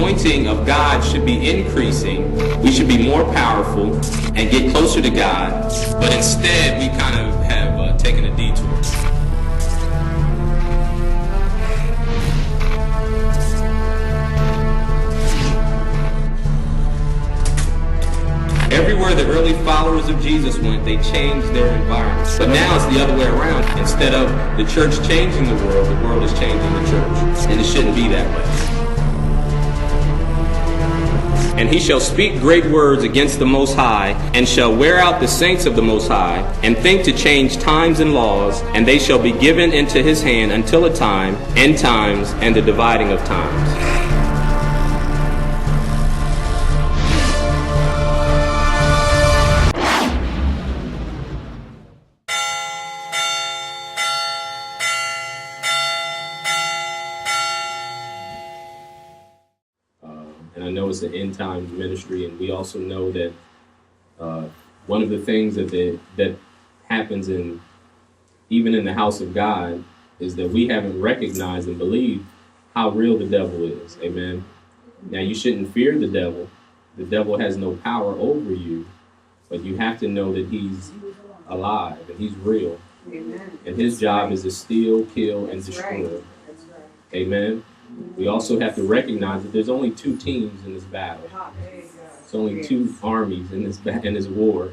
anointing of God should be increasing. We should be more powerful and get closer to God. But instead, we kind of have taken a detour. Everywhere the early followers of Jesus went, they changed their environment. But now it's the other way around. Instead of the church changing the world is changing the church. And it shouldn't be that way. And he shall speak great words against the Most High, and shall wear out the saints of the Most High, and think to change times and laws, and they shall be given into his hand until a time, end times, and the dividing of times. And I know it's an end times ministry, and we also know that one of the things that happens even in the house of God is that we haven't recognized and believed how real the devil is. Amen. Now, you shouldn't fear the devil. The devil has no power over you, but you have to know that he's alive and he's real. Amen. And his job is to steal, kill, and destroy. Right. That's right. Amen. We also have to recognize that there's only two teams in this battle. It's only two armies in this war.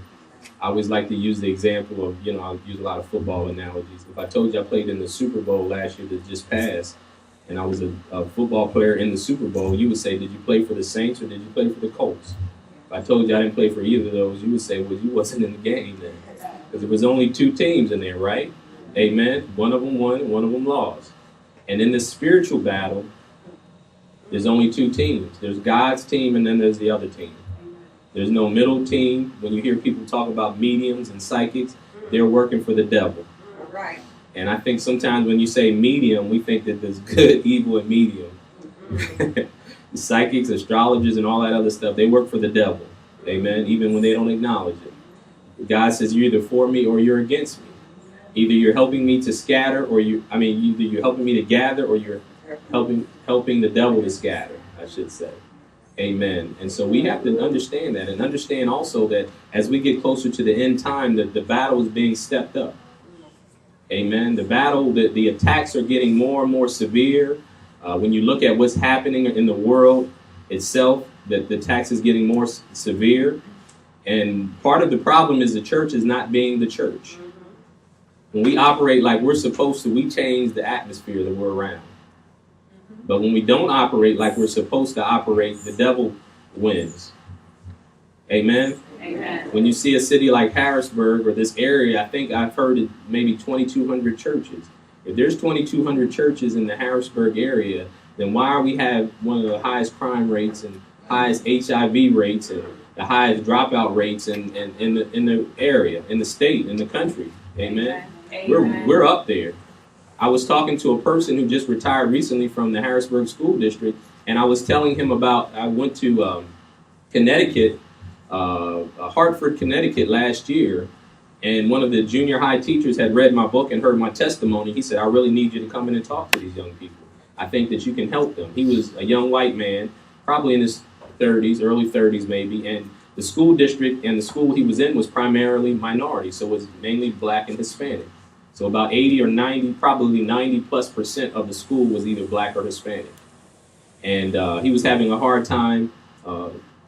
I always like to use the example of, I use a lot of football analogies. If I told you I played in the Super Bowl last year that just passed, and I was a football player in the Super Bowl, you would say, did you play for the Saints or did you play for the Colts? If I told you I didn't play for either of those, you would say, well, you wasn't in the game then. Because there was only two teams in there, right? Amen. One of them won, one of them lost. And in this spiritual battle, there's only two teams. There's God's team, and then there's the other team. There's no middle team. When you hear people talk about mediums and psychics, they're working for the devil. Right. And I think sometimes when you say medium, we think that there's good, evil, and medium. Psychics, astrologers, and all that other stuff, they work for the devil. Amen. Even when they don't acknowledge it. God says you're either for me or you're against me. Either you're helping me to scatter, or either you're helping me to gather, or you're helping the devil to scatter, I should say. Amen. And so we have to understand that, and understand also that as we get closer to the end time, that the battle is being stepped up. Amen. The battle, the attacks are getting more and more severe. When you look at what's happening in the world itself, that the attacks is getting more severe. And part of the problem is the church is not being the church. When we operate like we're supposed to, we change the atmosphere that we're around. But when we don't operate like we're supposed to operate, the devil wins. Amen? Amen. When you see a city like Harrisburg or this area, I think I've heard it maybe 2,200 churches. If there's 2,200 churches in the Harrisburg area, then why we have one of the highest crime rates and highest HIV rates and the highest dropout rates in the area, in the state, in the country? Amen. Amen. We're up there. I was talking to a person who just retired recently from the Harrisburg School District, and I was telling him I went to Connecticut, Hartford, Connecticut last year, and one of the junior high teachers had read my book and heard my testimony. He said, I really need you to come in and talk to these young people. I think that you can help them. He was a young white man, probably in his 30s, early 30s maybe, and the school district and the school he was in was primarily minority, so it was mainly black and Hispanic. So about 80 or 90, probably 90+% of the school was either black or Hispanic. And he was having a hard time,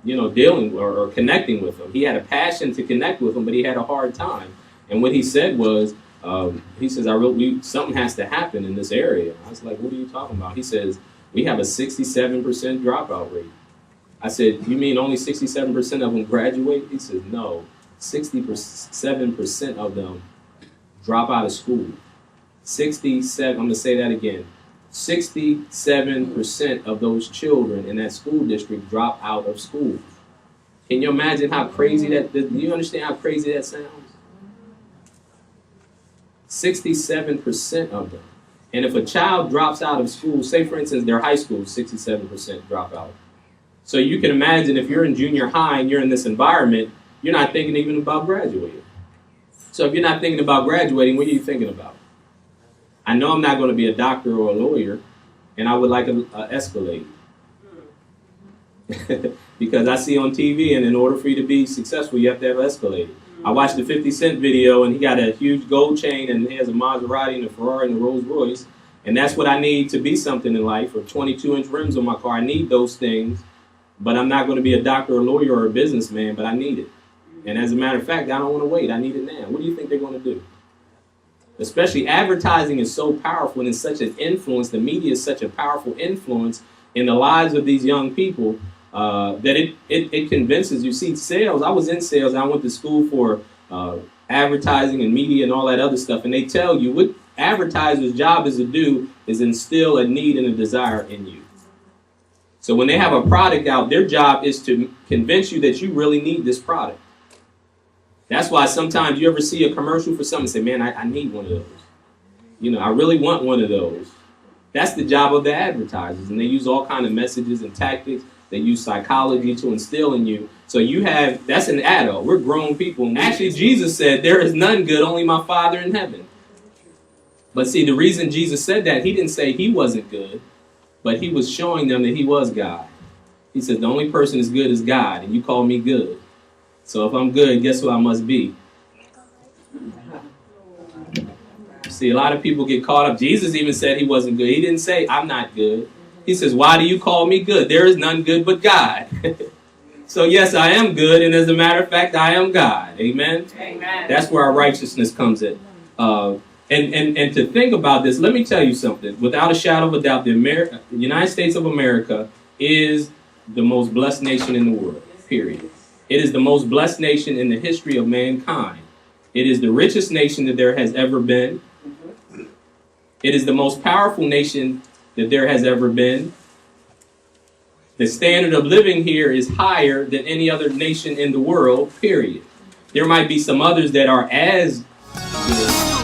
dealing or connecting with them. He had a passion to connect with them, but he had a hard time. And what he said was, he says, something has to happen in this area. I was like, what are you talking about? He says, we have a 67% dropout rate. I said, you mean only 67% of them graduate? He said, no, 67% of them drop out of school. 67, I'm going to say that again. 67% of those children in that school district drop out of school. Can you imagine how crazy do you understand how crazy that sounds? 67% of them. And if a child drops out of school, say for instance, their high school, 67% drop out. So you can imagine if you're in junior high and you're in this environment, you're not thinking even about graduating. So if you're not thinking about graduating, what are you thinking about? I know I'm not going to be a doctor or a lawyer, and I would like an Escalade. Because I see on TV, and in order for you to be successful, you have to have Escalade. I watched the 50 Cent video, and he got a huge gold chain, and he has a Maserati and a Ferrari and a Rolls Royce. And that's what I need to be something in life, or 22-inch rims on my car. I need those things, but I'm not going to be a doctor or a lawyer or a businessman, but I need it. And as a matter of fact, I don't want to wait. I need it now. What do you think they're going to do? Especially advertising is so powerful and it's such an influence. The media is such a powerful influence in the lives of these young people that it convinces you. See, sales, I was in sales. I went to school for advertising and media and all that other stuff. And they tell you what advertisers' job is to do is instill a need and a desire in you. So when they have a product out, their job is to convince you that you really need this product. That's why sometimes you ever see a commercial for something and say, man, I need one of those. You know, I really want one of those. That's the job of the advertisers. And they use all kinds of messages and tactics. They use psychology to instill in you. So you have, that's an adult. We're grown people. And actually, Jesus said, there is none good, only my Father in heaven. But see, the reason Jesus said that, he didn't say he wasn't good, but he was showing them that he was God. He said, the only person as good is God, and you call me good. So if I'm good, guess who I must be? See, a lot of people get caught up. Jesus even said he wasn't good. He didn't say, I'm not good. He says, why do you call me good? There is none good but God. So yes, I am good, and as a matter of fact, I am God. Amen? Amen. That's where our righteousness comes in. And to think about this, let me tell you something. Without a shadow of a doubt, the United States of America is the most blessed nation in the world, period. It is the most blessed nation in the history of mankind. It is the richest nation that there has ever been. It is the most powerful nation that there has ever been. The standard of living here is higher than any other nation in the world, period. There might be some others that are as good,